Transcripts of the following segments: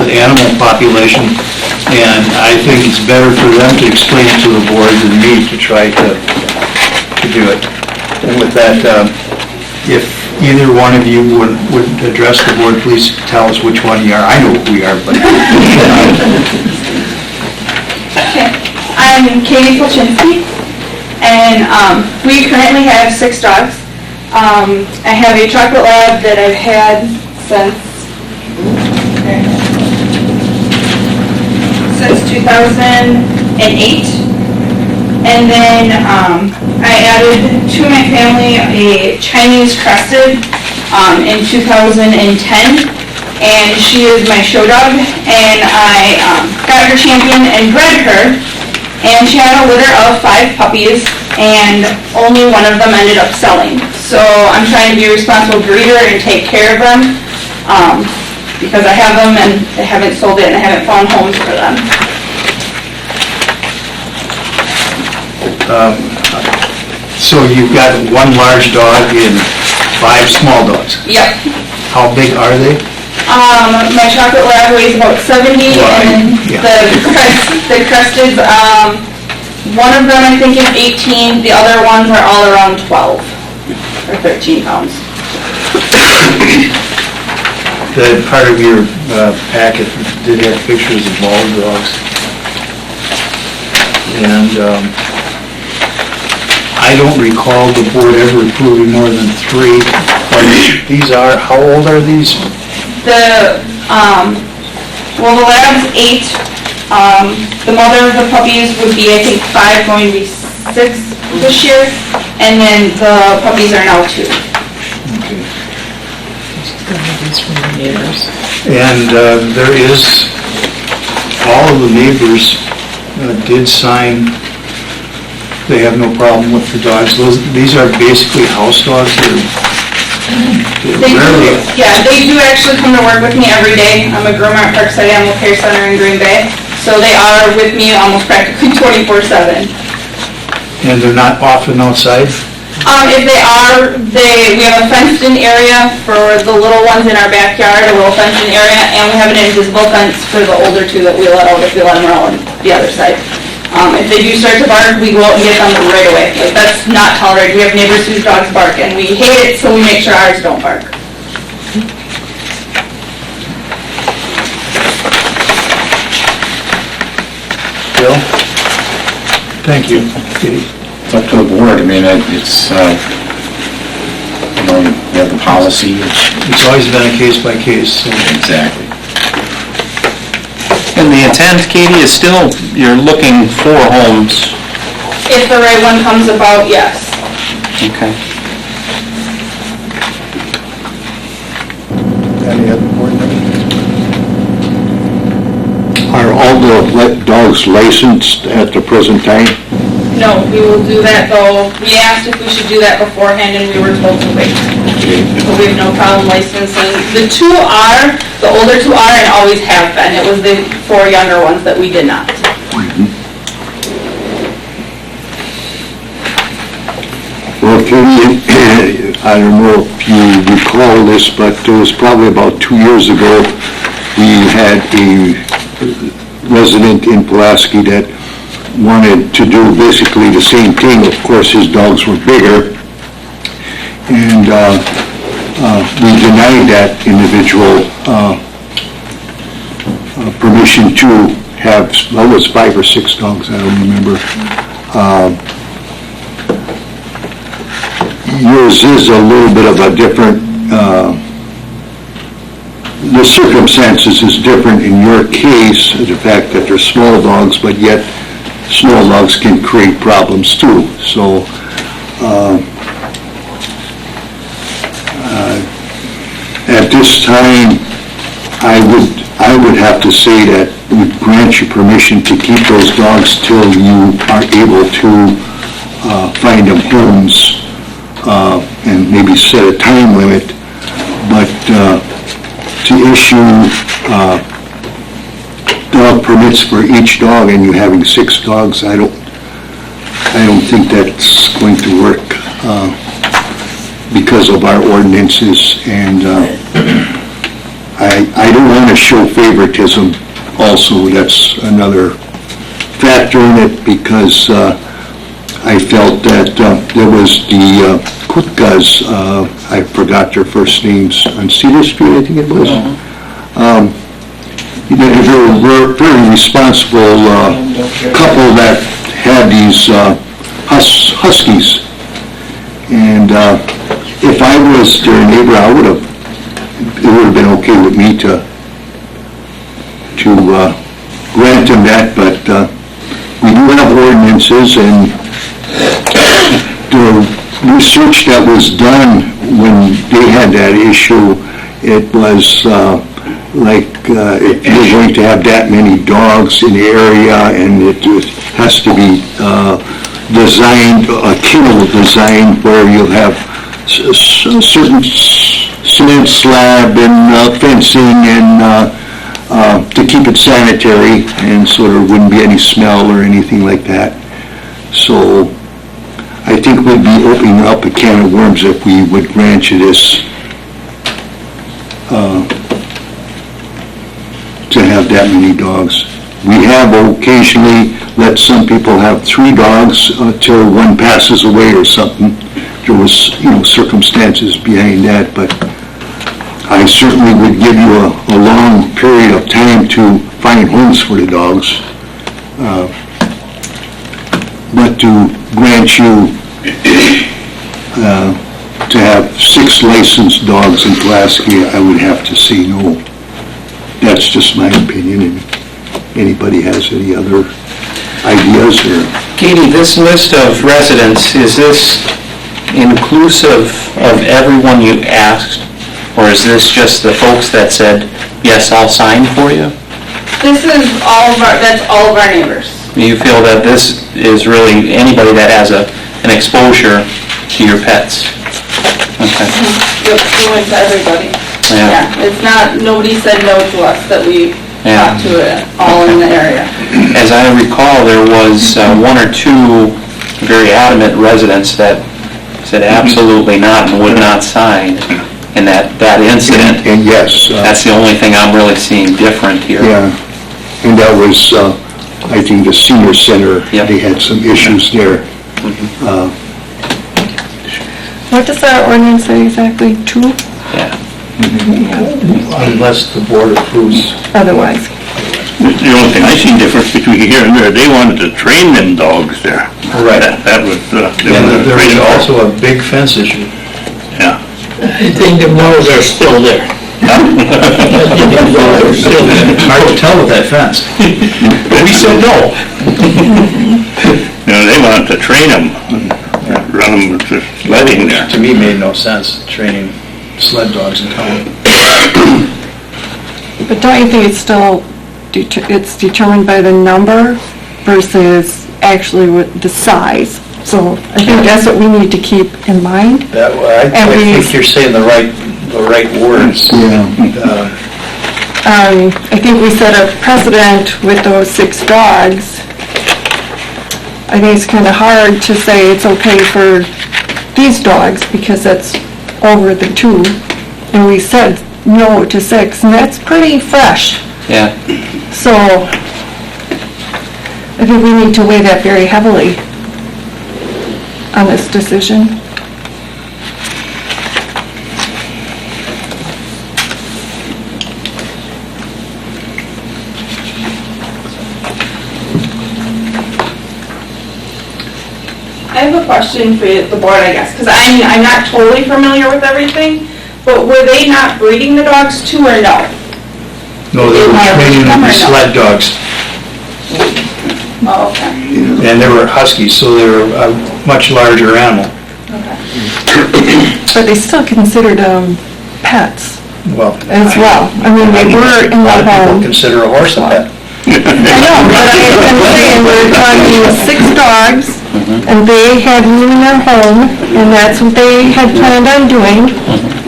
an animal population, and I think it's better for them to explain it to the board than me to try to do it. And with that, if either one of you would address the board, please tell us which one you are. I know who we are, but... Okay. I'm Katie Pulaski, and we currently have 6 dogs. I have a chocolate lab that I've had since 2008, and then I added to my family a Chinese crested in 2010, and she is my show dog, and I got her champion and bred her, and she had a litter of 5 puppies, and only one of them ended up selling. So I'm trying to be a responsible breeder and take care of them, because I have them and I haven't sold it and I haven't found homes for them. So you've got 1 large dog and 5 small dogs. Yep. How big are they? My chocolate lab weighs about 70, and yeah. the cresteds, one of them I think is 18, the other ones are all around 12 or 13 pounds. The part of your packet did have pictures of all dogs. And I don't recall the board ever approving more than 3. These are, how old are these? The lab's 8. The mother of the puppies would be, I think, 5, going to be 6 this year, and then the puppies are now 2. Okay. These from the neighbors. And there is, all of the neighbors did sign, they have no problem with the dogs. These are basically house dogs. They do actually come to work with me every day. I'm a groomer at Parkside Animal Care Center in Green Bay, so they are with me almost practically 24/7. And they're not often outside? If they are, we have a fenced-in area for the little ones in our backyard, a little fenced-in area, and we have an invisible fence for the older 2 that we let out if we let them around the other side. If they do start to bark, we go out and get them right away. Like, that's not tolerated. We have neighbors whose dogs bark, and we hate it, so we make sure ours don't bark. Bill? Thank you. Katie? It's up to the board. I mean, it's, you have the policy. It's always been a case by case, so. Exactly. And the intent, Katie, is still, you're looking for homes. If the right one comes about, yes. Okay. Any other board members? Are all the dogs licensed at the present time? No, we will do that, though. We asked if we should do that beforehand, and we were told to wait. So we have no problem licensing. The older 2 are and always have been. It was the 4 younger ones that we did not. Well, Katie, I don't know if you recall this, but it was probably about 2 years ago, we had a resident in Pulaski that wanted to do basically the same thing. Of course, his dogs were bigger, and we denied that individual permission to have, well, it was 5 or 6 dogs, I don't remember. Yours is a little bit of a different, the circumstances is different in your case, the fact that they're small dogs, but yet small dogs can create problems too. So at this time, I would have to say that we grant you permission to keep those dogs till you are able to find them homes and maybe set a time limit. But to issue dog permits for each dog and you having 6 dogs, I don't think that's going to work because of our ordinances, and I don't want to show favoritism also. That's another factor in it, because I felt that there was the Kutkas, I forgot their first names, on Cedar Street, I think it was. They were a very responsible couple that had these huskies. And if I was their neighbor, it would have been okay with me to grant them that, but we do have ordinances, and the research that was done when they had that issue, it was if you're going to have that many dogs in the area, and it has to be designed, a kennel design where you'll have certain cement slab and fencing, and to keep it sanitary, and so there wouldn't be any smell or anything like that. So I think we'd be opening up a can of worms if we would grant you this, to have that many dogs. We have occasionally let some people have 3 dogs till one passes away or something. There was, circumstances behind that, but I certainly would give you a long period of time to find homes for the dogs. But to grant you to have 6 licensed dogs in Pulaski, I would have to say no. That's just my opinion, and anybody has any other ideas or... Katie, this list of residents, is this inclusive of everyone you asked? Or is this just the folks that said, yes, I'll sign for you? This is that's all of our neighbors. You feel that this is really anybody that has an exposure to your pets? Okay. Yep, we went to everybody. Yeah. It's not, nobody said no to us that we talked to it, all in the area. As I recall, there was 1 or 2 very adamant residents that said absolutely not and would not sign in that incident. And yes. That's the only thing I'm really seeing different here. Yeah, and that was, I think, the senior center. Yep. They had some issues there. What does our ordinance say exactly? 2? Yeah. Unless the board approves. Otherwise. The only thing I seen difference between here and there, they wanted to train them dogs there. Right. That was, they And wanted to there train was them. also a big fence issue. Yeah. I think the moles are still there. Hard to tell with that fence. We said no. They wanted to train them, run them with the sledding there. To me, made no sense, training sled dogs in town. But don't you think it's still, it's determined by the number versus actually with the size? So I think that's what we need to keep in mind. I think you're saying the right words. Yeah. I think we set a precedent with those 6 dogs. I think it's kind of hard to say it's okay for these dogs because that's over the 2. And we said no to 6, and that's pretty fresh. Yeah. So I think we need to weigh that very heavily on this decision. I have a question for the board, I guess, because I'm not totally familiar with everything, but were they not breeding the dogs too, or no? No, they were training them to sled dogs, Oh, okay. and they were huskies, so they were a much larger animal. But they still considered pets Well, as well. I mean, they were in a lot the of people home. consider a horse a pet. I know, but I'm saying we're talking 6 dogs, and they had room in their home, and that's what they had planned on doing.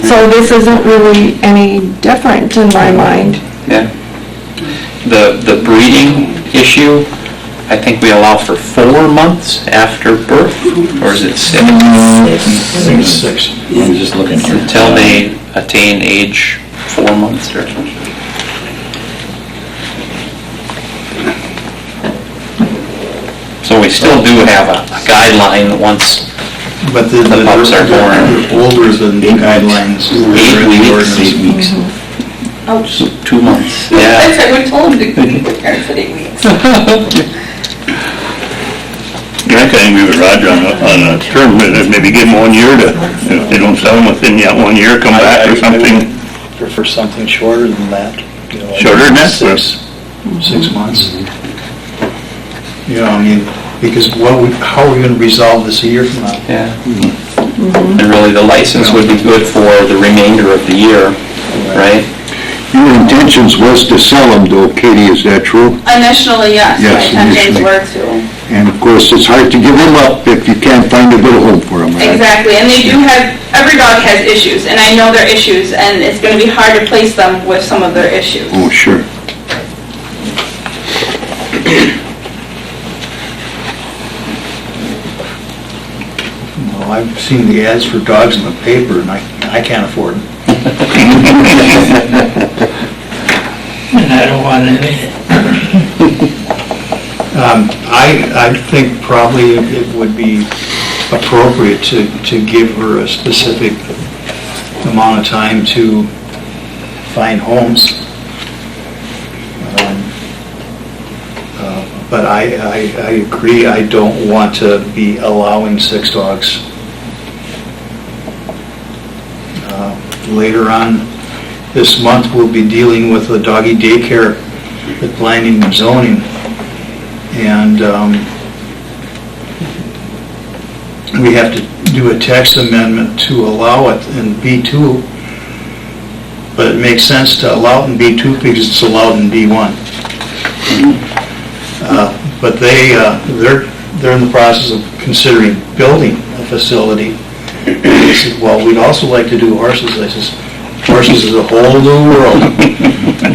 So this isn't really any different in my mind. Yeah. The breeding issue, I think we allow for 4 months after birth, or is it 6? I think it's 6. I'm just looking here. Until they attain age 4 months or... So we still do have a guideline once But the pups are born. they're older than the guidelines. that are in the ordinance. 8 weeks. Ouch. 2 months, I yeah. said, we told him to be prepared for 8 weeks. I kind of agree with Roger on a term, maybe give them 1 year to, if they don't sell them within that 1 year, come back or something. Prefer something shorter than that. you know, Shorter than that? 6 months. You know, I mean, because how are we gonna resolve this a year from now? Yeah. And really, the license would be good for the remainder of the year, right? Your intentions was to sell them though, Katie, is that true? Initially, yes, my Yes, intentions initially. were to. And of course, it's hard to give them up if you can't find a good home for them, right? Exactly, and they do have, every dog has issues, and I know their issues, and it's gonna be hard to place them with some of their issues. Oh, sure. Well, I've seen the ads for dogs in the paper, and I can't afford them. And I don't want any. I think probably it would be appropriate to give her a specific amount of time to find homes. But I agree, I don't want to be allowing 6 dogs. Later on this month, we'll be dealing with a doggy daycare at planning and zoning. And we have to do a text amendment to allow it in B2, but it makes sense to allow it in B2 because it's allowed in B1. But they're in the process of considering building a facility. And they said, well, we'd also like to do horses. I says, horses is a whole new world.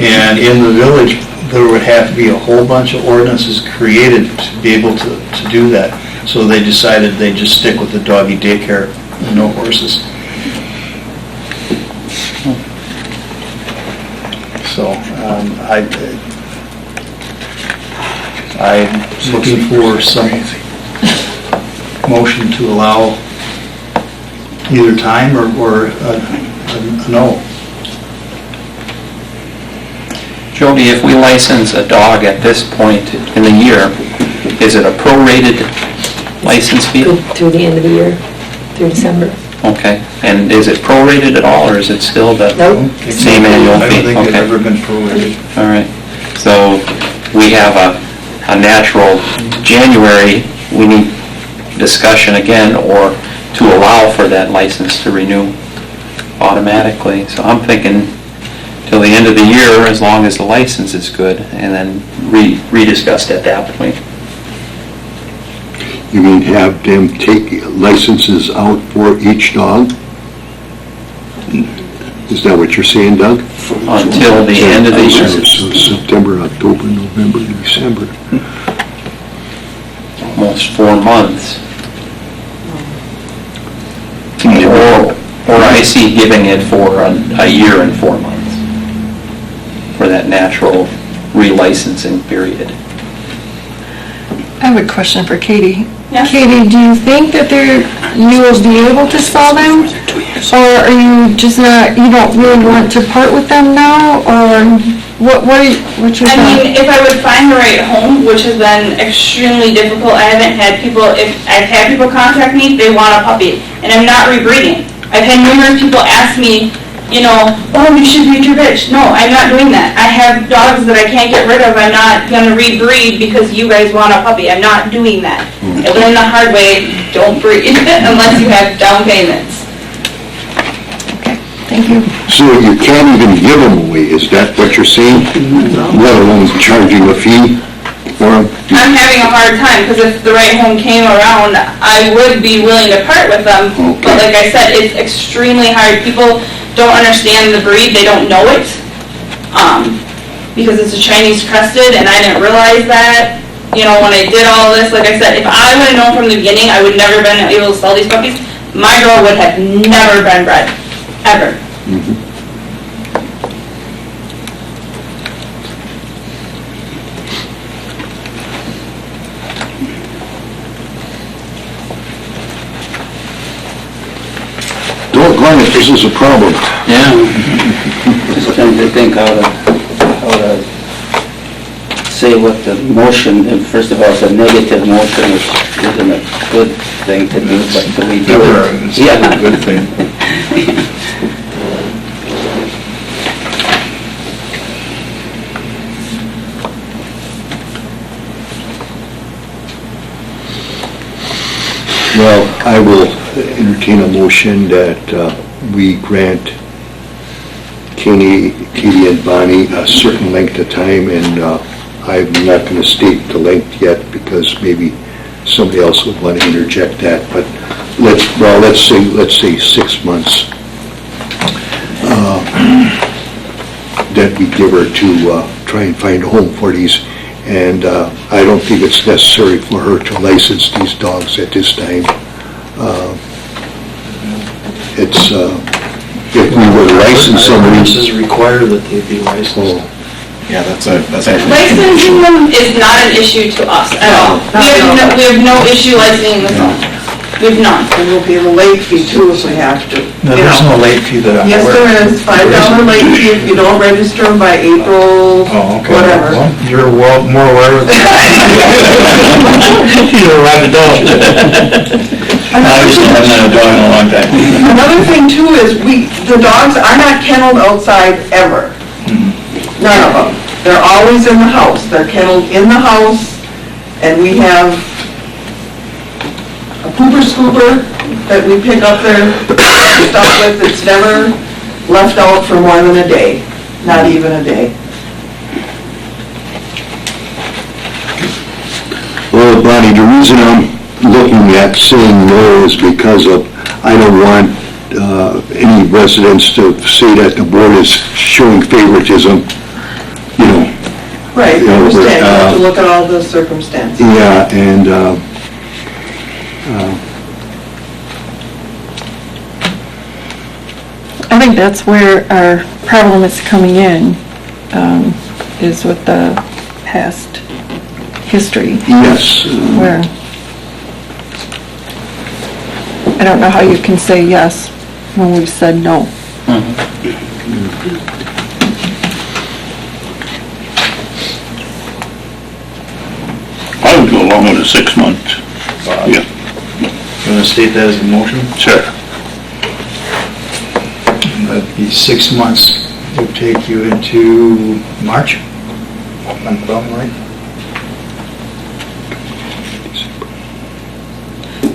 And in the village, there would have to be a whole bunch of ordinances created to be able to do that. So they decided they'd just stick with the doggy daycare and no horses. So I'm looking for some motion to allow either time or a no. Jody, if we license a dog at this point in the year, is it a prorated license fee? Through the end of the year, through December. Okay, and is it prorated at all, or is it still the Nope. same annual I fee? don't think it's Okay. ever been prorated. All right, so we have a natural January, we need discussion again, or to allow for that license to renew automatically. So I'm thinking till the end of the year, as long as the license is good, and then rediscussed at that point. You mean have them take licenses out for each dog? Is that what you're saying, Doug? Until the end of the year. So September, October, November, December. Almost 4 months. Or I see giving it for a year and 4 months, for that natural relicensing period. I have a question for Katie. Yes. Katie, do you think that you will be able to sell them? Or are you just not, you don't really want to part with them now? Or what's your I thought? mean, if I would find the right home, which has been extremely difficult, I haven't had people, if I've had people contact me, they want a puppy, and I'm not rebreeding. I've had numerous people ask me, you know, oh, you should breed your bitch. No, I'm not doing that. I have dogs that I can't get rid of. I'm not gonna rebreed because you guys want a puppy. I'm not doing that. I learned the hard way, don't breed unless you have down payments. Thank you. So you can't even give them away, is that what you're saying? Let alone charging a fee for them? I'm having a hard time, because if the right home came around, I would be willing to part with them. But like I said, it's extremely hard. People don't understand the breed, they don't know it. Because it's a Chinese crested, and I didn't realize that. You know, when I did all this, like I said, if I would have known from the beginning, I would never been able to sell these puppies. My girl would have never been bred, ever. on if this is a problem. Yeah. Just trying to think how to say what the motion, and first of all, it's a negative motion, which isn't a good thing to do, but we do Never, it. it's Yeah. a good thing. Well, I will entertain a motion that we grant Katie and Bonnie a certain length of time, and I'm not going to state the length yet because maybe somebody else would want to interject that, but let's say 6 months that we give her to try and find a home for these. And I don't think it's necessary for her to license these dogs at this time. If we were to license somebody... Ordinances require that they be licensed. Yeah, that's actually... Licensing them is not an issue to us at all. We have no issue licensing them. We have none. There will be a late fee too if we have to. No, there's no late fee that I'm Yes, aware there of. is, $5 late fee if you don't register them by April, Oh, okay. whatever. Well, you're more aware of that. You're right, don't. I just haven't had a dog in a long time. Another thing too is the dogs are not kenneled outside ever. None of them. They're always in the house. They're kenneled in the house, and we have a pooper scooper that we pick up their stuff with. It's never left out for more than a day, not even a day. Well, Bonnie, the reason I'm looking at saying no is because of, I don't want any residents to say that the board is showing favoritism, you know. Right, I Yeah, understand. You have to but, look at all the circumstances. Yeah, and I think that's where our problem is coming in, is with the past history, yes, where I don't know how you can say yes when we've said no. I would go along with the 6 months. Yeah, You want to state that as a motion? sure. That'd be 6 months. Would take you into March? I'm right?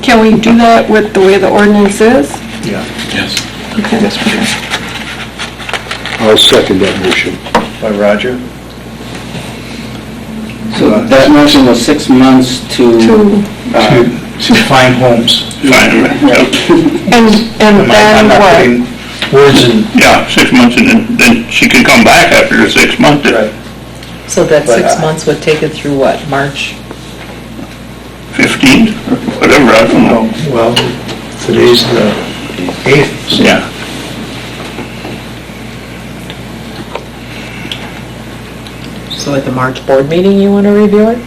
Can we do that with the way the ordinance is? Yeah. Yes. Okay. I'll second that motion. By Roger? So that motion was 6 months to, To find homes. Fine, yeah. And I'm then not what? putting words in. Yeah, 6 months, and then she can come back after the 6 months. Right. So that But, 6 months would take it through what, March? 15, or whatever, I don't know. Well, today's the 8th, so Yeah. So at the March board meeting, you want to review it?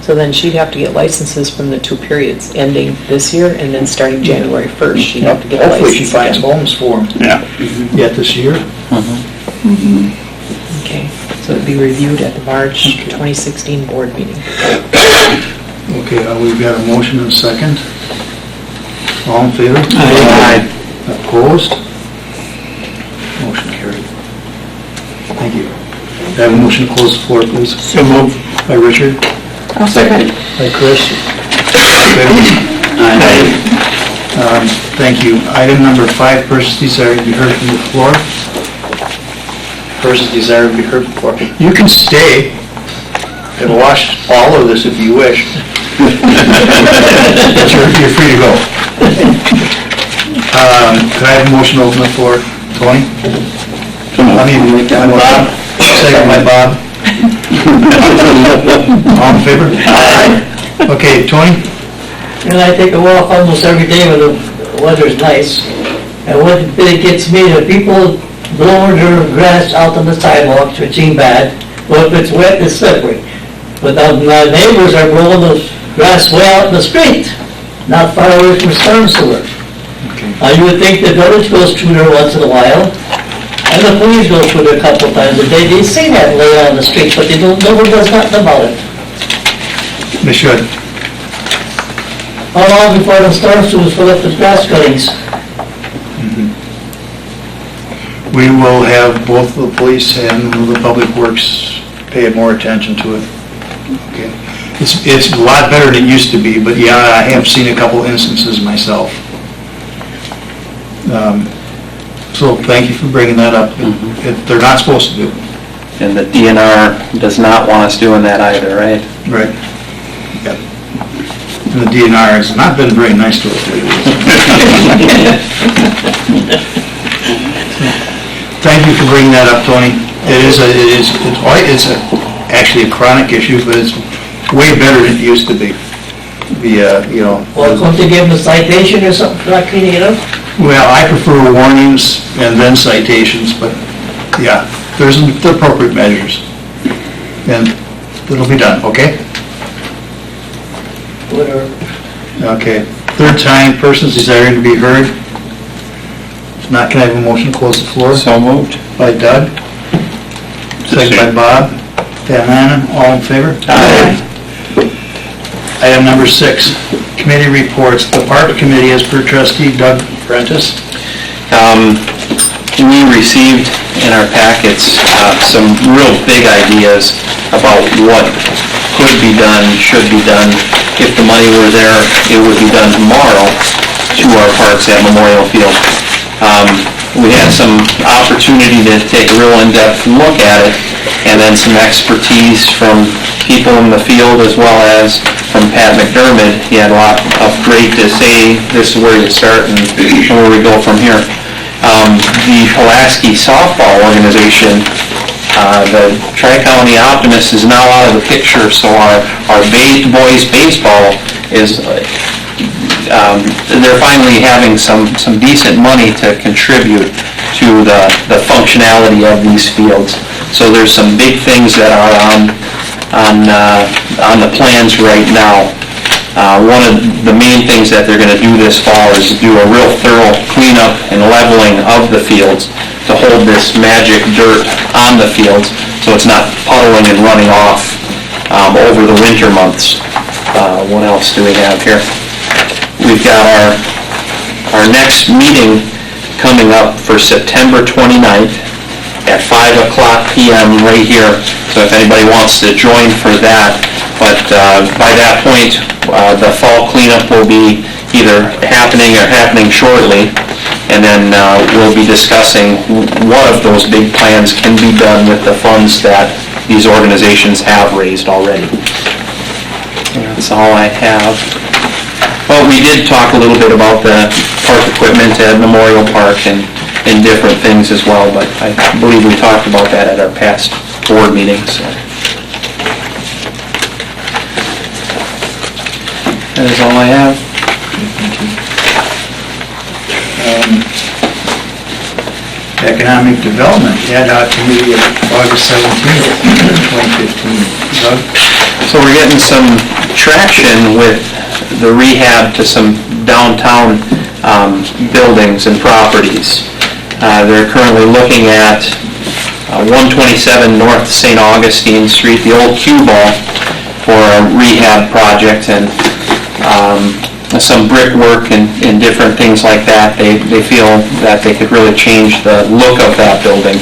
So then she'd have to get licenses from the 2 periods, ending this year and then starting January 1st. She'd have to get a hopefully she license finds again. homes for them Yeah. yet this year. Okay, so it'd be reviewed at the March 2016 board meeting. Okay, we've got a motion and a second. All in favor? Aye. Opposed? Motion carried. Thank you. Can I have a motion to close the floor, please? So move. By Richard? I'll second. By Chris? Thank you. Item number 5, persons desire to be heard from the floor. Persons desire to be heard from the floor. You can stay and watch all of this if you wish. But you're free to go. Can I have a motion to open the floor? Tony? I mean, Bob. Second by Bob. All in favor? Aye. Okay, Tony? And I take a walk almost every day when the weather's nice. And what it gets me, the people blowing their grass out on the sidewalks, which ain't bad. Well, if it's wet, it's slippery. But my neighbors are blowing the grass way out in the street, not far away from storm sewer. You would think the village goes through there once in a while, and the police go through there a couple of times a day. They see that laying on the street, but they don't, nobody does nothing about it. They should. How long before the storm sewers fill up the grass cuttings? We will have both the police and the public works pay more attention to it. Okay. It's a lot better than it used to be, but yeah, I have seen a couple instances myself. So thank you for bringing that up. They're not supposed to do. And the DNR does not want us doing that either, right? Right. Yep. And the DNR has not been very nice to us lately. Thank you for bringing that up, Tony. It's actually a chronic issue, but it's way better than it used to be. Well, couldn't they give them a citation or something for not cleaning it up? Well, I prefer warnings and then citations, but yeah, there's the appropriate measures. And it'll be done, okay? Whatever. Okay. Third time, persons desiring to be heard. If not, can I have a motion to close the floor? So moved. By Doug. Second by Bob. Van Manen, all in favor? Aye. Item number 6, committee reports. The Park Committee, as per trustee Doug Prentice. We received in our packets some real big ideas about what could be done, should be done. If the money were there, it would be done tomorrow to our parks at Memorial Field. We had some opportunity to take a real in-depth look at it, and then some expertise from people in the field as well as from Pat McDermott. He had a lot of great to say. This is where you start and where we go from here. The Pulaski softball organization, the Tri-County Optimist is now out of the picture, so our boys baseball is, they're finally having some decent money to contribute to the functionality of these fields. So there's some big things that are on the plans right now. One of the main things that they're going to do this fall is do a real thorough cleanup and leveling of the fields to hold this magic dirt on the fields so it's not puddling and running off over the winter months. What else do we have here? We've got our next meeting coming up for September 29th at 5 p.m. right here. So if anybody wants to join for that, but by that point, the fall cleanup will be either happening or happening shortly, and then we'll be discussing what of those big plans can be done with the funds that these organizations have raised already. That's all I have. Well, we did talk a little bit about the park equipment at Memorial Park and different things as well, but I believe we talked about that at our past board meetings. So. That is all I have. Economic Development Ad Hoc Committee of August 17th, 2015. Doug? So we're getting some traction with the rehab to some downtown buildings and properties. They're currently looking at 127 North St. Augustine Street, the old cue ball, for a rehab project, and some brickwork and different things like that. They feel that they could really change the look of that building,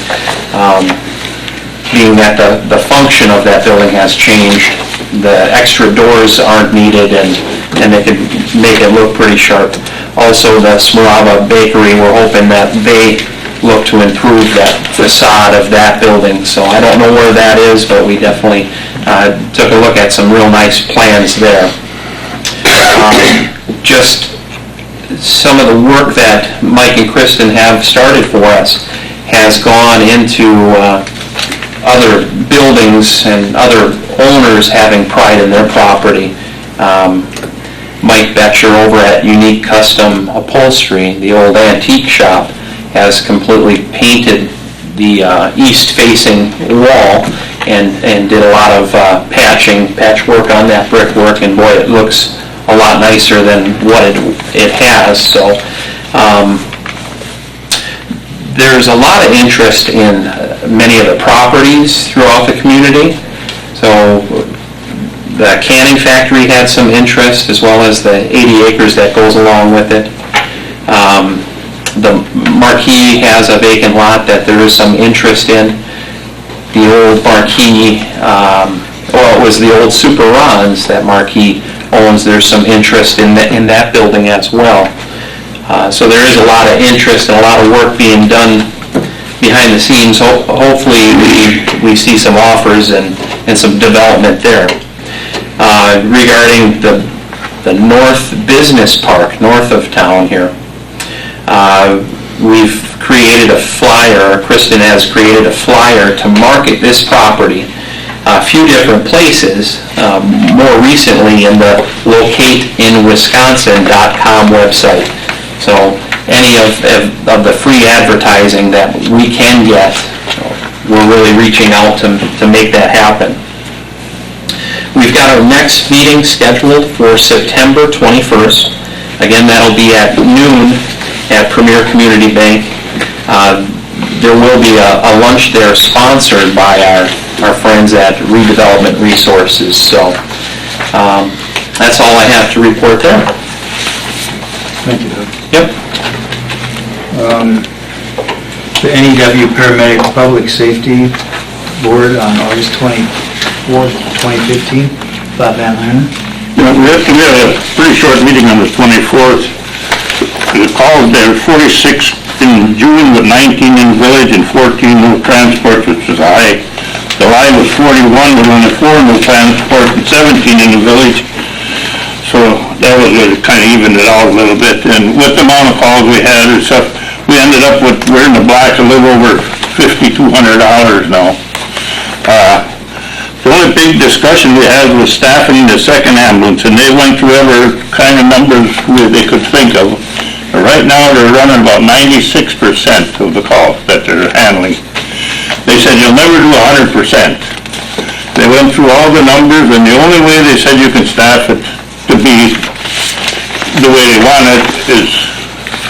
being that the function of that building has changed. The extra doors aren't needed, and they could make it look pretty sharp. Also, the Smarava Bakery, we're hoping that they look to improve that facade of that building. So I don't know where that is, but we definitely took a look at some real nice plans there. Just some of the work that Mike and Kristen have started for us has gone into other buildings and other owners having pride in their property. Mike Betcher over at Unique Custom Upholstery, the old antique shop, has completely painted the east-facing wall and did a lot of patchwork on that brickwork, and boy, it looks a lot nicer than what it has. So There's a lot of interest in many of the properties throughout the community. So the canning factory had some interest, as well as the 80 acres that goes along with it. The Marquee has a vacant lot that there is some interest in. The old Marquee, it was the old Super Ron's that Marquee owns. There's some interest in that building as well. So there is a lot of interest and a lot of work being done behind the scenes. Hopefully we see some offers and some development there. Regarding the North Business Park, north of town here, we've created a flyer, Kristen has created a flyer to market this property a few different places, more recently in the locateinwisconsin.com website. So any of the free advertising that we can get, we're really reaching out to make that happen. We've got our next meeting scheduled for September 21st. Again, that'll be at noon at Premier Community Bank. There will be a lunch there sponsored by our friends at Redevelopment Resources. So that's all I have to report there. Thank you, Doug. Yep. The NEW Paramedic Public Safety Board on August 24th, 2015, Bob Van Hynen. We had a pretty short meeting on the 24th. The calls there, 46 in June with 19 in the village and 14 no transports, which is high. July was 41 with only 4 no transports and 17 in the village. So that was kind of evened it out a little bit. And with the amount of calls we had and stuff, we ended up with, we're in the black a little over $5,200 now. The only big discussion we had was staffing the second ambulance, and they went through every kind of numbers they could think of. Right now, they're running about 96% of the calls that they're handling. They said you'll never do 100%. They went through all the numbers, and the only way they said you can staff it to be the way they want it is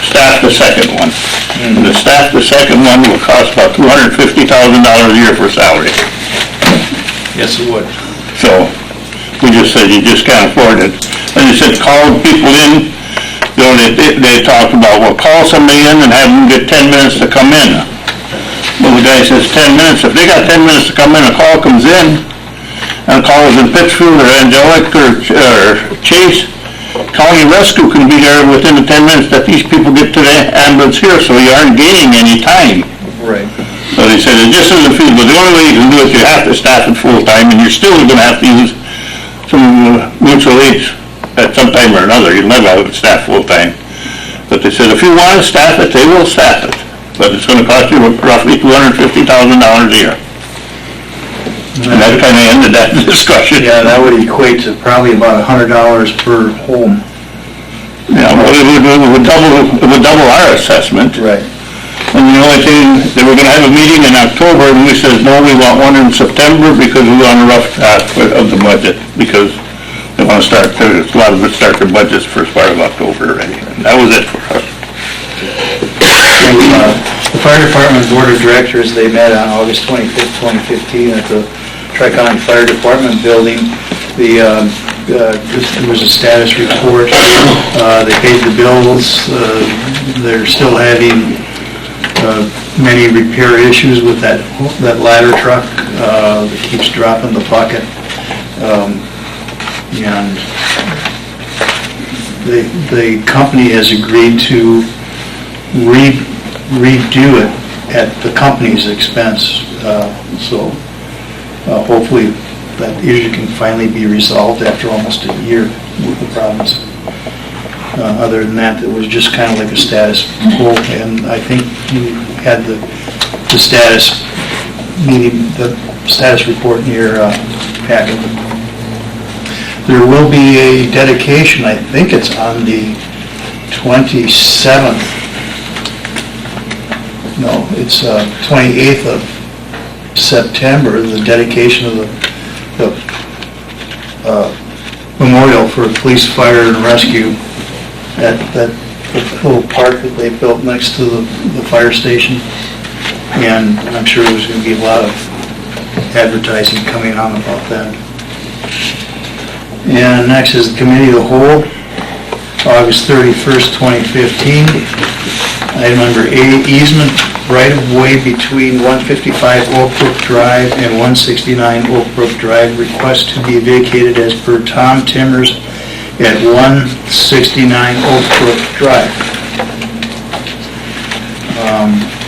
staff the second one. And to staff the second one will cost about $250,000 a year for salary. Yes, it would. So we just said you just can't afford it. And they said call people in. You know, they talked about, well, call somebody in and have them get 10 minutes to come in. Well, the guy says 10 minutes. If they got 10 minutes to come in, a call comes in, and a call is in Pittsfield or Angelic or Chase, County Rescue can be there within the 10 minutes that these people get to the ambulance here, so you aren't gaining any time. Right. So they said it just isn't feasible. The only way you can do it, you have to staff it full-time, and you're still going to have to use some mutual aids at some time or another. You'll never have it staffed full-time. But they said if you want to staff it, they will staff it. But it's going to cost you roughly $250,000 a year. And that kind of ended that discussion. Yeah, that would equate to probably about $100 per home. Yeah, well, it would double our assessment. Right. And the only thing, they were gonna have a meeting in October, and we said, no, we want one in September because we want a rough draft of the budget, because they wanna start, a lot of it start their budgets first part of October already. And that was it for us. The Fire Department Board of Directors, they met on August 25th, 2015 at the Tri-County Fire Department building. There was a status report. They paid the bills. They're still having many repair issues with that ladder truck that keeps dropping the bucket. And the company has agreed to redo it at the company's expense. So hopefully that issue can finally be resolved after almost a year with the problems. Other than that, it was just kind of like a status quo, and I think you had the status meeting, the status report in your packet. There will be a dedication, I think it's on the 27th. No, it's 28th of September, the dedication of the memorial for police, fire, and rescue at little park that they built next to the fire station. And I'm sure there's going to be a lot of advertising coming on about that. And next is the Committee of the Whole, August 31st, 2015. Item number A, easement right-of-way between 155 Oak Brook Drive and 169 Oak Brook Drive. Request to be vacated as per Tom Timmers at 169 Oak Brook Drive.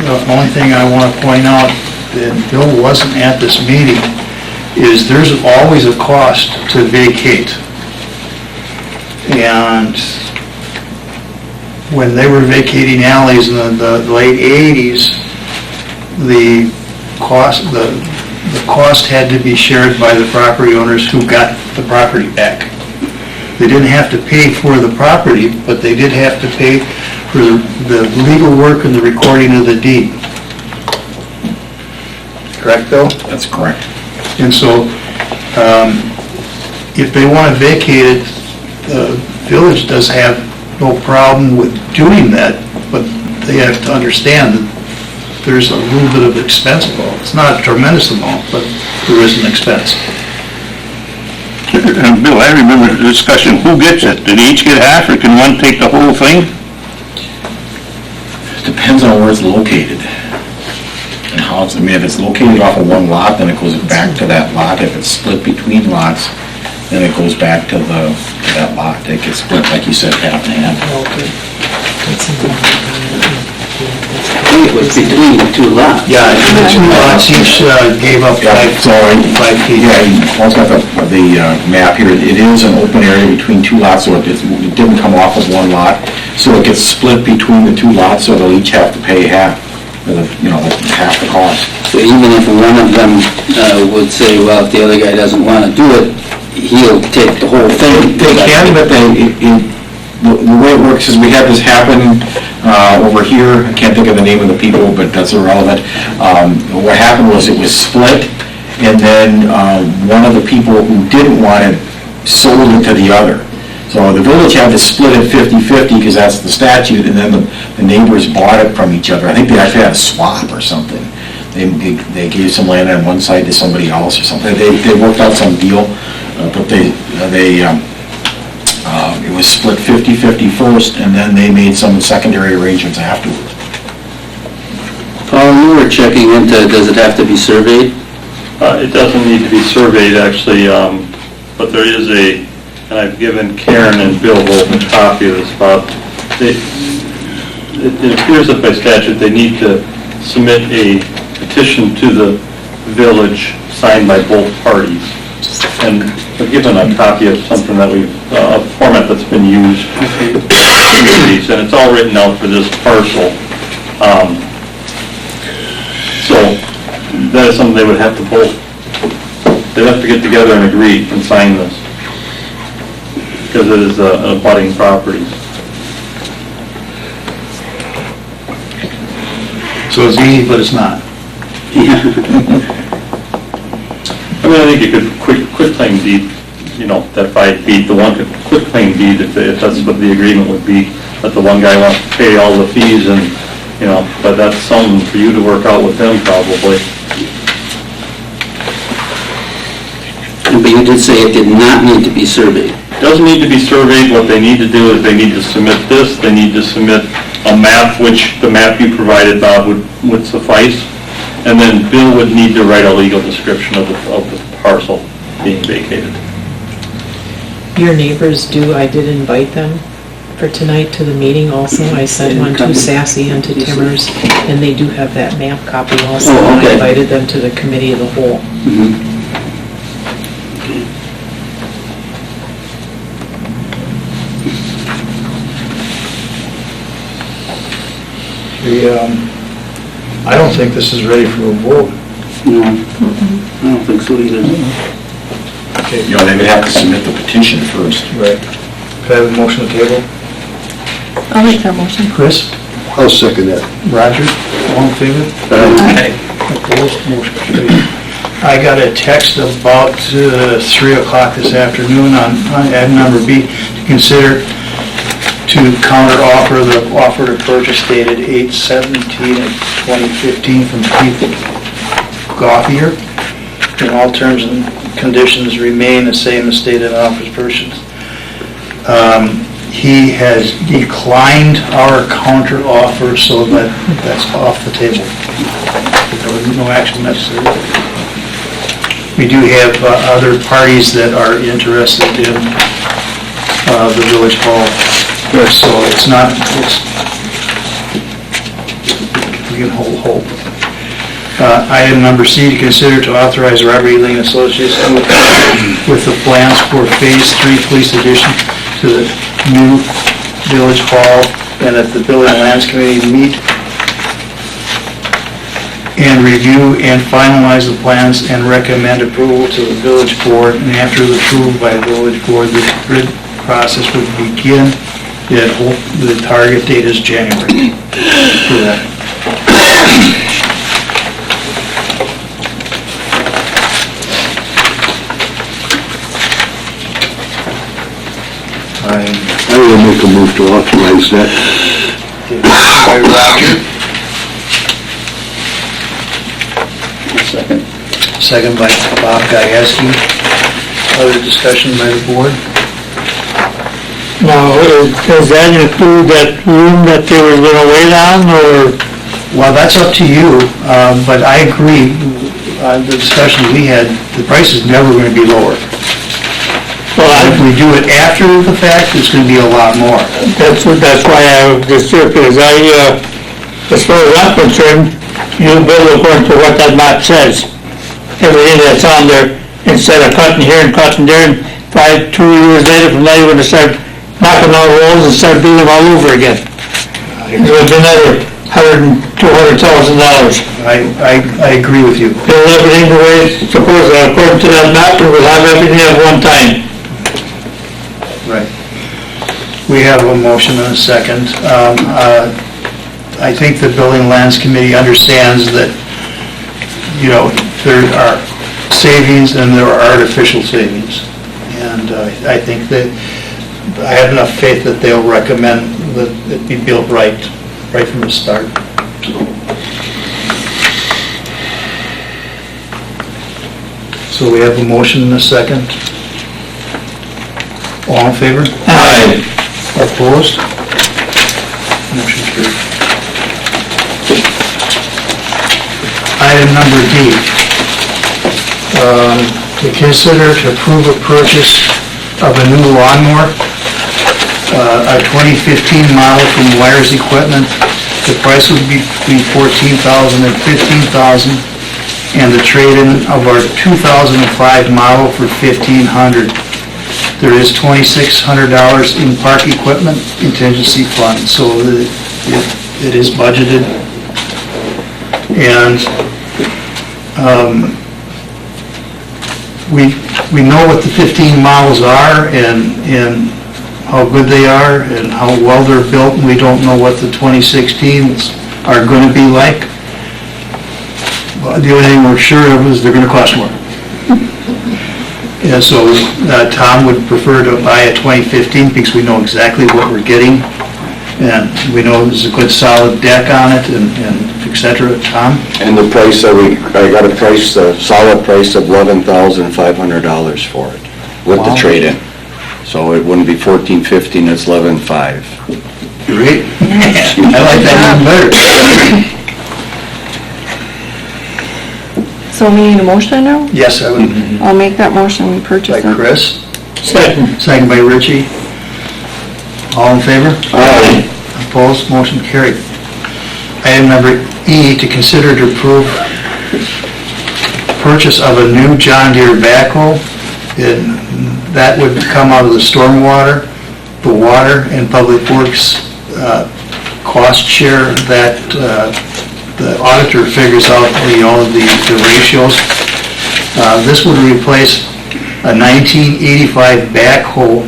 The only thing I want to point out, that Bill wasn't at this meeting, is there's always a cost to vacate. And when they were vacating alleys in the late 80s, the cost had to be shared by the property owners who got the property back. They didn't have to pay for the property, but they did have to pay for the legal work and the recording of the deed. Correct, Bill? That's correct. And so, if they want to vacate it, the village does have no problem with doing that, but they have to understand that there's a little bit of expense involved. It's not a tremendous amount, but there is an expense. Bill, I remember the discussion, who gets it? Did each get half, or can one take the whole thing? Depends on where it's located. And how it's, I mean, if it's located off of one lot, then it goes back to that lot. If it's split between lots, then it goes back to that lot. It gets split, like you said, half and half. It was between the two lots. Yeah, the two lots each gave up 5 feet. Yeah, you also got the map here. It is an open area between two lots, so it didn't come off of one lot. So it gets split between the two lots, so they'll each have to pay half, half the cost. So even if one of them would say, well, if the other guy doesn't want to do it, he'll take the whole thing. They can, but the way it works is we had this happen over here. I can't think of the name of the people, but that's irrelevant. What happened was it was split, and then one of the people who didn't want it sold it to the other. So the village had to split it 50-50 because that's the statute, and then the neighbors bought it from each other. I think they actually had a swap or something. They gave some land on one side to somebody else or something. They worked out some deal, but it was split 50-50 first, and then they made some secondary arrangements afterwards. Paul, you were checking into, does it have to be surveyed? It doesn't need to be surveyed, actually, but there is and I've given Karen and Bill both a copy of this, it appears that by statute they need to submit a petition to the village signed by both parties. And I've given a copy of something that a format that's been used in these, and it's all written out for this parcel. So that is something they would have to they'd have to get together and agree and sign this, because it is a abutting property. So it's easy, but it's not. I mean, I think you could quit claim deed, that 5 feet, the one could quit claim deed if that's what the agreement would be, that the one guy wants to pay all the fees and, but that's something for you to work out with them probably. But you did say it did not need to be surveyed. Doesn't need to be surveyed. What they need to do is they need to submit this, they need to submit a map, which the map you provided, Bob, would suffice. And then Bill would need to write a legal description of the parcel being vacated. Your neighbors I did invite them for tonight to the meeting also. I sent one to Sassy and to Timmers, and they do have that map copy also. Oh, okay. I invited them to the committee of the whole. Mhm. I don't think this is ready for a vote. No, I don't think so either. Okay. They would have to submit the petition first. Right. Could I have a motion to table? I'll make that motion. Chris? I'll second that. Roger? All in favor? Opposed? Motion carried. I got a text about 3 o'clock this afternoon on item number B to consider to counter-offer the offer to purchase dated 8/17/2015 from Keith Gothier. And all terms and conditions remain the same as stated in offers purchase. He has declined our counter-offer, so that's off the table. No action necessary. We do have other parties that are interested in the village hall, so it's not, we can hold hope. Item number C, to consider to authorize Robert E. Lane Associates with the plans for Phase 3 Police Addition to the new village hall, and that the Building and Lands Committee meet and review and finalize the plans and recommend approval to the village board, and after the approval by the village board, the grid process would begin. The target date is January for that. I will make a move to authorize that. By Roger. Second. Second by Bob Gieske. Other discussion by the board? Now, does that include that room that they were gonna wait on, or? Well, that's up to you, but I agree, the discussion we had, the price is never going to be lower. If we do it after the fact, it's going to be a lot more. That's why I was here, because as far as I'm concerned, you build according to what that map says. Everything that's on there, instead of cutting here and cutting there, and 2 years later from now, you're gonna start knocking all walls and start building all over again. It would be another $200,000. I agree with you. Build everything the way it's supposed to, according to that map, and we'll have everything at one time. Right. We have a motion and a second. I think the Building and Lands Committee understands that, there are savings and there are artificial savings. And I think that, I have enough faith that they'll recommend that it be built right from the start. So we have a motion and a second. All in favor? Aye. Opposed? Motion carried. Item number D. To consider to approve a purchase of a new lawnmower, a 2015 model from Wires Equipment. The price would be between $14,000 and $15,000, and the trade-in of our 2005 model for $1,500. There is $2,600 in park equipment contingency fund, so it is budgeted. And we know what the 15 models are and how good they are and how well they're built, and we don't know what the 2016s are going to be like. The only thing we're sure of is they're going to cost more. And so Tom would prefer to buy a 2015 because we know exactly what we're getting, and we know there's a good solid deck on it, and et cetera. Tom? And the price that I got a solid price of $11,500 for it, with the trade-in. So it wouldn't be $14,500, it's $11,500. Great. I like that even better. So we need a motion now? Yes, I would. I'll make that motion, we purchase By them. Chris, Second. second by Richie. All in favor? Aye. Opposed, motion carried. Item number E, to consider to approve purchase of a new John Deere backhoe. That would come out of the stormwater, the water, and public works cost share that the auditor figures out the ratios. This would replace a 1985 backhoe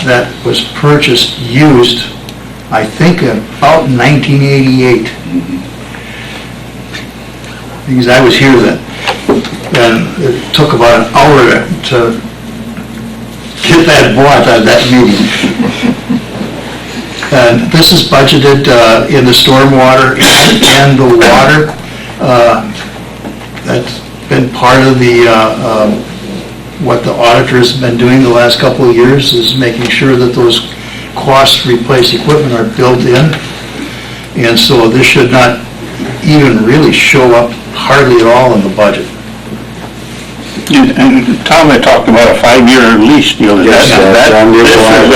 that was purchased used, I think, about 1988. Because I was here then, and it took about an hour to get that bought at that meeting. And this is budgeted in the stormwater and the water. That's been part of the, what the auditors have been doing the last couple of years, is making sure that those costs to replace equipment are built in. And so this should not even really show up hardly at all in the budget. And Tom had talked about a 5-year lease deal. Yes, that's on the line.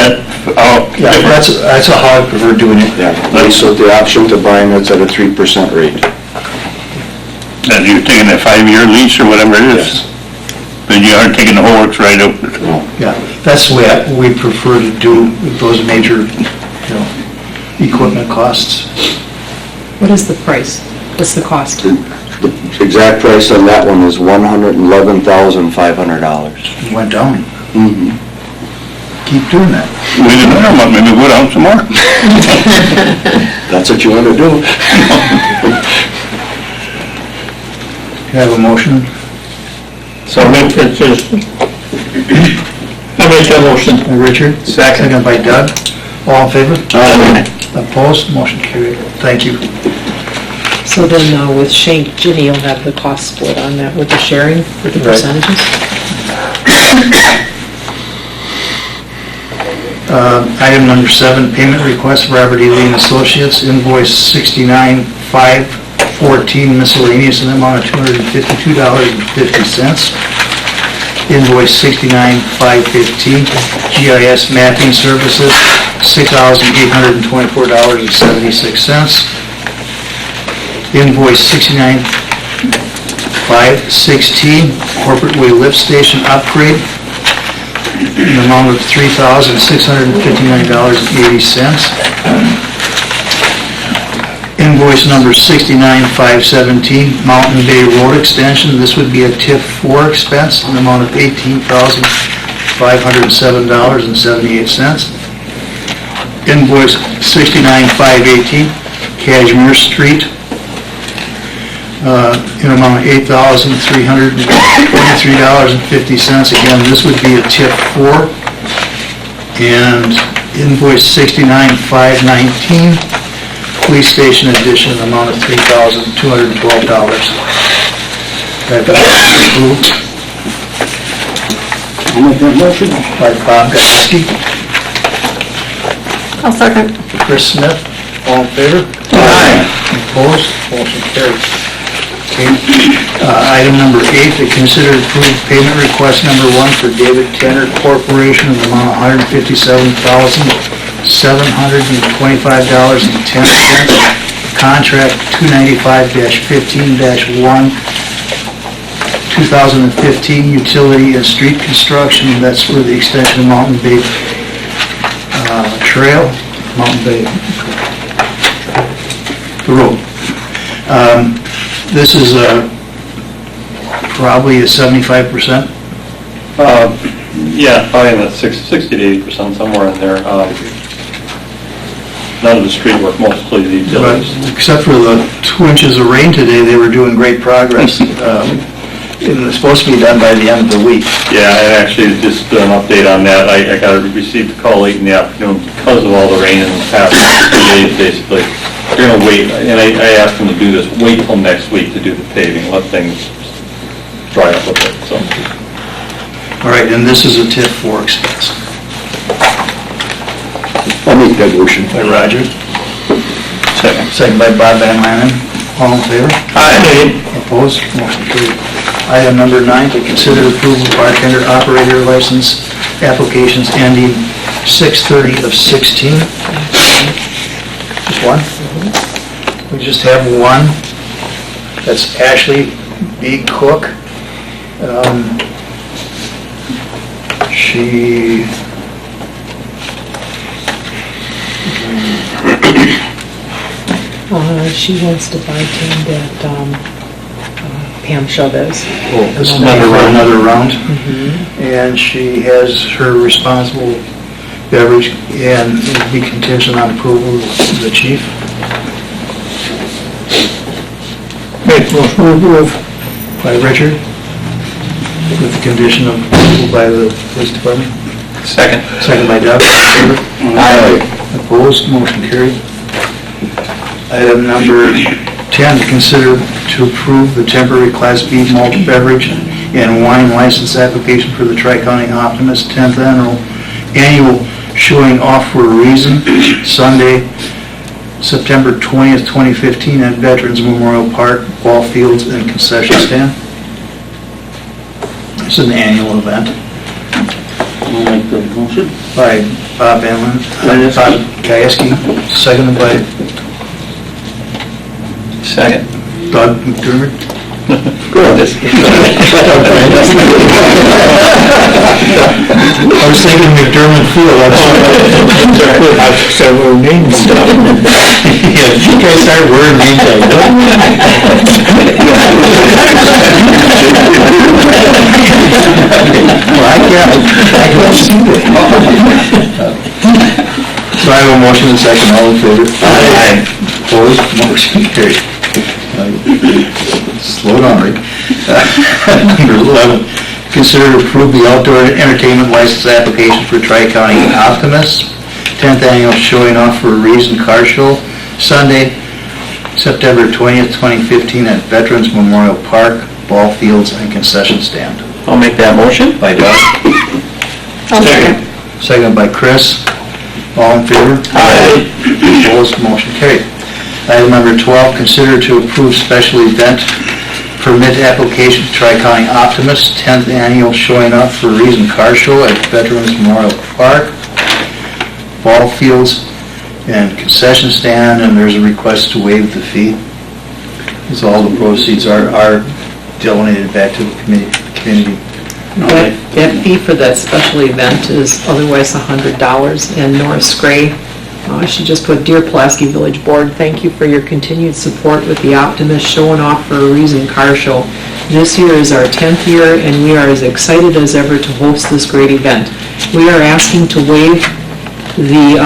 Yeah, that's how I prefer doing it. Yeah, lease with the option to buy, and it's at a 3% rate. And you're taking a 5-year lease or whatever it is? Then you aren't taking the whole works right out? Yeah, that's the way we prefer to do with those major, equipment costs. What is the price? What's the cost? The exact price on that one is $111,500. It went down. Mm-hmm. Keep doing that. We didn't know, but maybe go down some more. That's what you want to do. Can I have a motion? So I make that motion. By Richard? Second by Doug. All in favor? Opposed? Motion carried. Thank you. So then with Shane, Ginny, you'll have the cost split on that with the sharing, with the Right. percentages? Item number 7, payment request for Robert E. Lee and Associates, invoice 69,514 miscellaneous in the amount of $252.50. Invoice 69,515 GIS mapping services, $6,824.76. Invoice 69,516 corporate way lift station upgrade, in the amount of $3,659.80. Invoice number 69,517, Mountain Bay Road Extension. This would be a TIF 4 expense in the amount of $18,507.78. Invoice 69,518, Cashmere Street, in amount of $8,323.50. Again, this would be a TIF 4. And invoice 69,519, Police Station Addition, in the amount of $3,212. Approved. I'll make that motion. By Bob Pulaski, I'll second. Chris Smith, all in favor? Aye. Opposed? Motion carried. Okay. Item number 8, to consider approved payment request number 1 for David Tanner Corporation in the amount of $157,725.10. Contract 295-15-1, 2015 utility and street construction. That's for the extension of Mountain Bay Trail, Mountain Bay, the road. This is probably a 75%. Yeah, probably in the 60 to 80%, somewhere in there. None of the street work, mostly the But utilities. except for the 2 inches of rain today, they were doing great progress. It was supposed to be done by the end of the week. Yeah, and actually, just an update on that, I received a call late in the afternoon because of all the rain in the past 2 days, basically. They're gonna wait, and I asked them to do this, wait till next week to do the paving, let things dry up a bit, so. All right, and this is a TIF 4 expense. I'll make that motion. By Roger. Second by Bob Van Lanen. All in favor? Aye. Opposed? Motion carried. Item number 9, to consider approval of bartender operator license applications ending 6/30/16. Just one? We just have one. That's Ashley B. Cook. She... She wants to bartend at Pam Chavez. This is another round. And she has her responsible beverage, and it would be contingent on approval of the chief. Move by Richard, with the condition of approval by the police department. Second. Second by Doug, all in favor? Aye. Opposed, motion carried. Item number 10, consider to approve the temporary Class B malt beverage and wine license application for the Tri-County Optimist 10th annual showing off for a reason, Sunday, September 20th, 2015 at Veterans Memorial Park, ball fields and concession stand. It's an annual event. I'll make the motion. By Bob Emlin, Bob Kieski, seconded by Second. Doug McDermott. I was thinking McDermott Field, that's I've several names. Yeah, you guys start wearing names like that. Well, I can't see that. So I have a motion and a second, all in favor? Aye. Opposed, motion carried. Slow down, Rick. Number 11, consider to approve the outdoor entertainment license application for Tri-County Optimist, 10th annual showing off for a reason car show, Sunday, September 20th, 2015 at Veterans Memorial Park, ball fields and concession stand. I'll make that motion. By Doug. Second. Second by Chris. All in favor? Aye. Opposed, motion carried. Item number 12, consider to approve special event permit application to Tri-County Optimist, 10th annual showing up for a reason car show at Veterans Memorial Park, ball fields and concession stand, and there's a request to waive the fee. As all the proceeds are donated back to the community. That fee for that special event is otherwise $100, and Norris Gray, she just put, "Dear Pulaski Village Board, thank you for your continued support with the Optimist Showing Off for a Reason car show. This year is our 10th year, and we are as excited as ever to host this great event. We are asking to waive the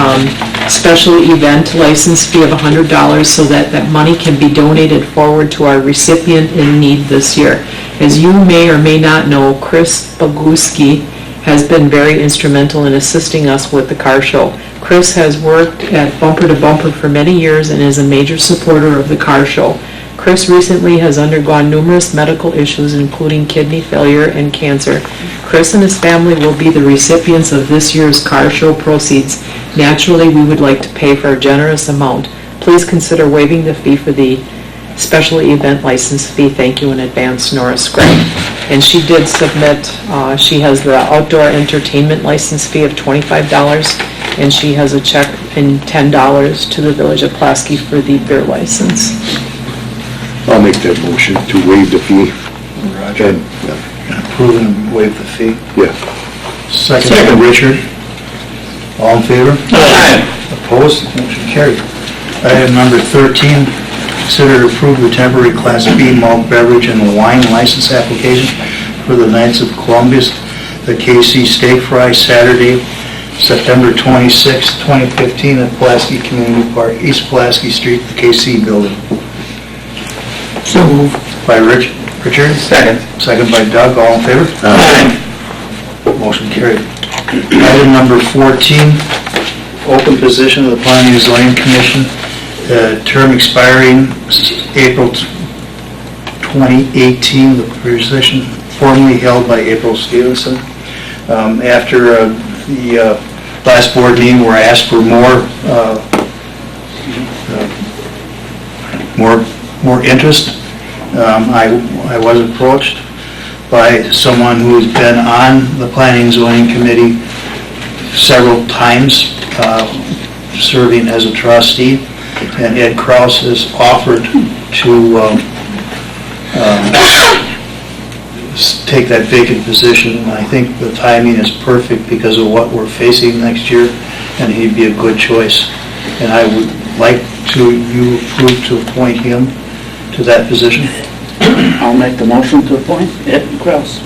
special event license fee of $100 so that that money can be donated forward to our recipient in need this year. As you may or may not know, Chris Pulaski has been very instrumental in assisting us with the car show. Chris has worked at Bumper to Bumper for many years and is a major supporter of the car show. Chris recently has undergone numerous medical issues, including kidney failure and cancer. Chris and his family will be the recipients of this year's car show proceeds. Naturally, we would like to pay for a generous amount. Please consider waiving the fee for the special event license fee. Thank you in advance, Norris Gray." And she did submit, she has the outdoor entertainment license fee of $25, and she has a check in $10 to the Village of Pulaski for the beer license. I'll make that motion to waive the fee. Roger. And, Approve and waive the fee. yeah. Second, Richard. All in favor? Aye. Opposed? Motion carried. Item number 13, consider to approve the temporary Class B malt beverage and wine license application for the Knights of Columbus, the KC Steak Fry, Saturday, September 26, 2015 at Pulaski Community Park, East Pulaski Street, the KC building. So moved. By Richard. Second. Second by Doug, all in favor? Aye. Motion carried. Item number 14, open position of the Planning and Zoning Commission, term expiring April 2018, the position formerly held by April Stevenson. After the last board meeting where I asked for more interest, I was approached by someone who has been on the Planning and Zoning Committee several times, serving as a trustee, and Ed Kraus has offered to take that vacant position. And I think the timing is perfect because of what we're facing next year, and he'd be a good choice. And I would like you approve to appoint him to that position. I'll make the motion to appoint Ed Kraus.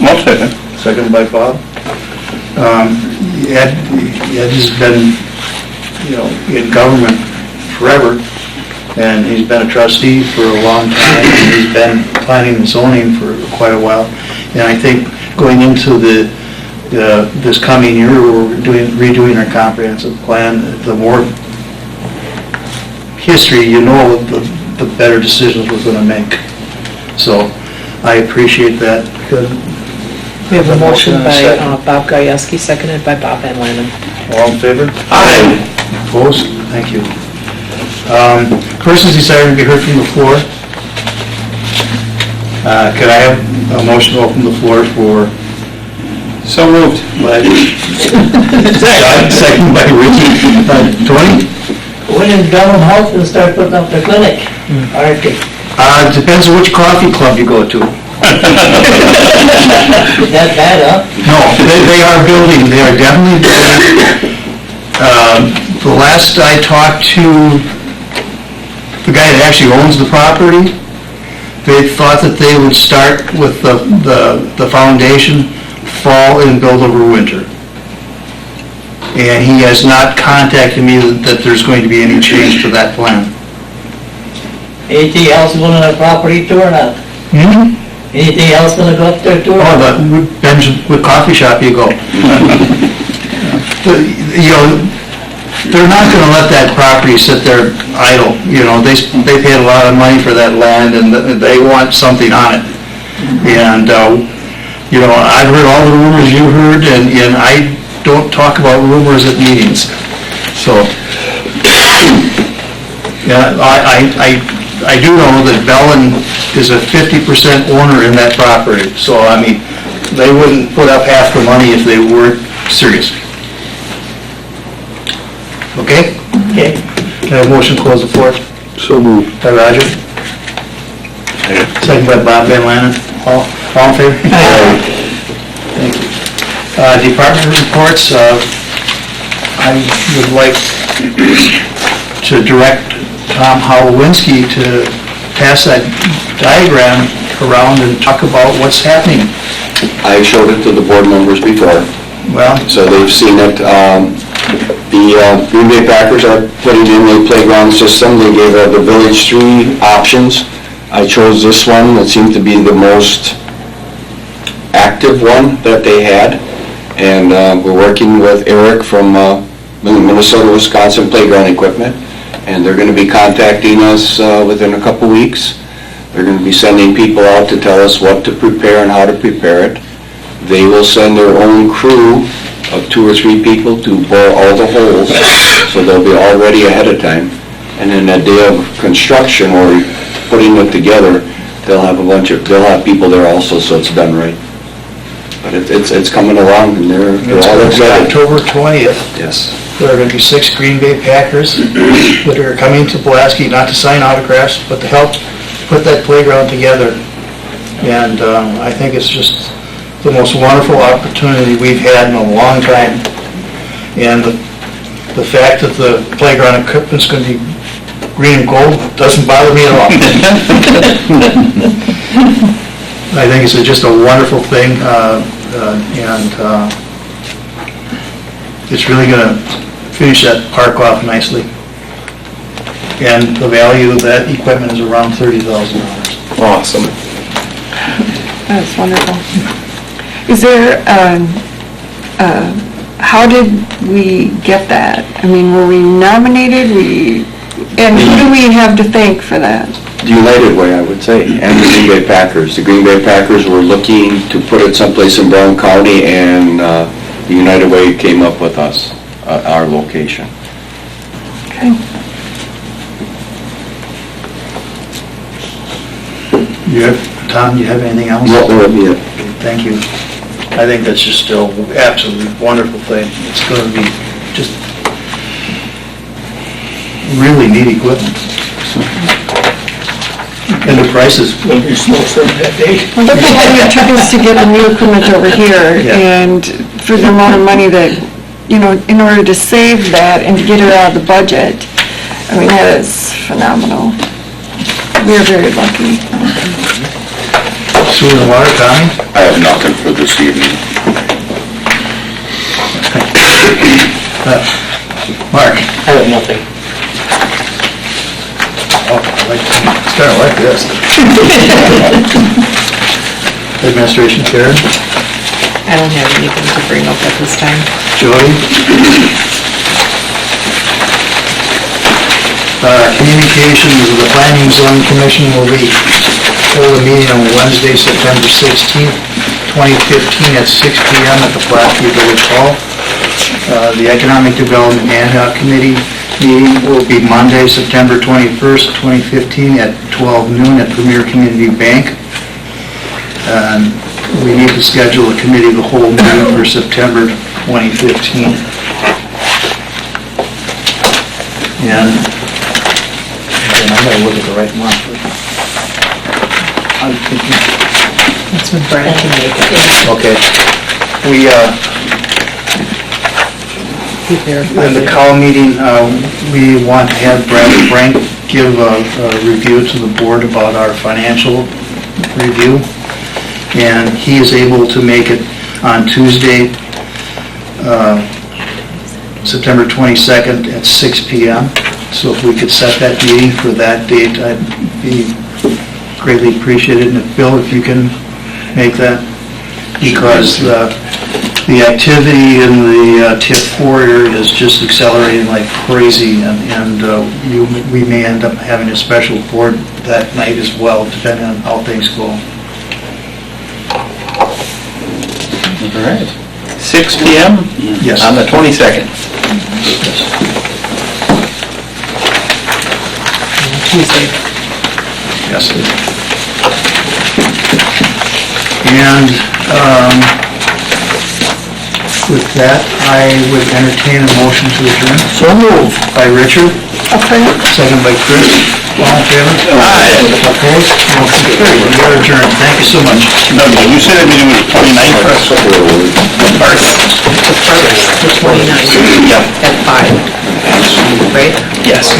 I'll second. Second by Bob. Ed has been, in government forever, and he's been a trustee for a long time, and he's been planning and zoning for quite a while. And I think going into this coming year, we're redoing our comprehensive plan, the more history you know, the better decisions we're gonna make. So I appreciate that. We have a motion by Second. Bob Gajewski, seconded by Bob Van Lannen. All in favor? Aye. Opposed? Thank you. Persons desiring to be heard from the floor. Could I have a motion to open the floor for? So moved. By John, second by Richie. Tony? When is Durham Health going to start putting up the clinic? RFK. It depends on which coffee club you go to. That bad, huh? No, they are building, they are definitely building. The last I talked to the guy that actually owns the property, they thought that they would start with the foundation, fall and build over winter. And he has not contacted me that there's going to be any change to that plan. Anything else going on the property too or not? Anything else going to go up there too? Oh, the Benjamin coffee shop you go. You know, they're not gonna let that property sit there idle, you know, they paid a lot of money for that land and they want something on it. And, you know, I've heard all the rumors you heard and I don't talk about rumors at meetings, so. Yeah, I do know that Bellin is a 50% owner in that property, so I mean, they wouldn't put up half the money if they weren't serious. Okay? Okay. Can I have a motion to close the floor? So moved. By Roger? Second by Bob Van Lannen. All in favor? Thank you. Department reports, I would like to direct Tom Howlinski to pass that diagram around and talk about what's happening. I showed it to the board members before, Well, so they've seen it. The Green Bay Packers are putting in a playground system. They gave the Village 3 options. I chose this one. It seemed to be the most active one that they had. And we're working with Eric from Minnesota, Wisconsin Playground Equipment. And they're going to be contacting us within a couple weeks. They're going to be sending people out to tell us what to prepare and how to prepare it. They will send their own crew of 2 or 3 people to bore all the holes, so they'll be all ready ahead of time. And then that day of construction or putting it together, they'll have people there also, so it's done right. But it's coming along, and they're it's all going to be excited. October 20th. Yes. There are going to be 6 Green Bay Packers that are coming to Pulaski, not to sign autographs, but to help put that playground together. And I think it's just the most wonderful opportunity we've had in a long time. And the fact that the playground equipment's going to be green and gold doesn't bother me at all. I think it's just a wonderful thing, and it's really going to finish that park off nicely. And the value of that equipment is around $30,000. Awesome. That's wonderful. Is there, how did we get that? I mean, were we nominated, and who do we have to thank for that? The United Way, I would say, and the Green Bay Packers. The Green Bay Packers were looking to put it someplace in Brown County, and the United Way came up with us, our location. Okay. Tom, do you have anything else? No, that would be it. Thank you. I think that's just still absolutely wonderful thing. It's going to be just really neat equipment. And the prices will be so that day. Well, look how long it took us to get the new equipment over here, Yeah. and for the amount of money that, you know, in order to save that and to get it out of the budget, I mean, that is phenomenal. We are very lucky. Sewer and water, Tommy? I have nothing for this evening. Mark? I have nothing. It's kind of like this. Administration, Karen, I don't have anything to bring up at this time. Jody. Communications of the Planning and Zoning Commission will be hold a meeting on Wednesday, September 16th, 2015 at 6 PM at the Pulaski Village Hall. The Economic Development Ad Hoc Committee meeting will be Monday, September 21st, 2015 at 12 noon at Premier Community Bank. We need to schedule a committee of the whole meeting for September 2015. And I'm going to look at the right month. I'm thinking, That's when Brad can make it. okay. We, He verified in the it. call meeting, we want to have Brad Frank give a review to the board about our financial review. And he is able to make it on Tuesday, September 22nd at 6 PM. So if we could set that meeting for that date, I'd be greatly appreciated. And if, Bill, if you can make that, because the activity in the TIF 4 area is just accelerating like crazy, and we may end up having a special board that night as well, depending on how things go. All right. 6 PM? Yes. On the 22nd. Tuesday. Yes. And with that, I would entertain a motion to adjourn. So moved. By Richard, second by Chris. All in favor? Aye. Opposed? Motion carried. We are adjourned. Thank you so much. No, you said the meeting was 29th. The 29th. Yep. At 5. Right? Yes.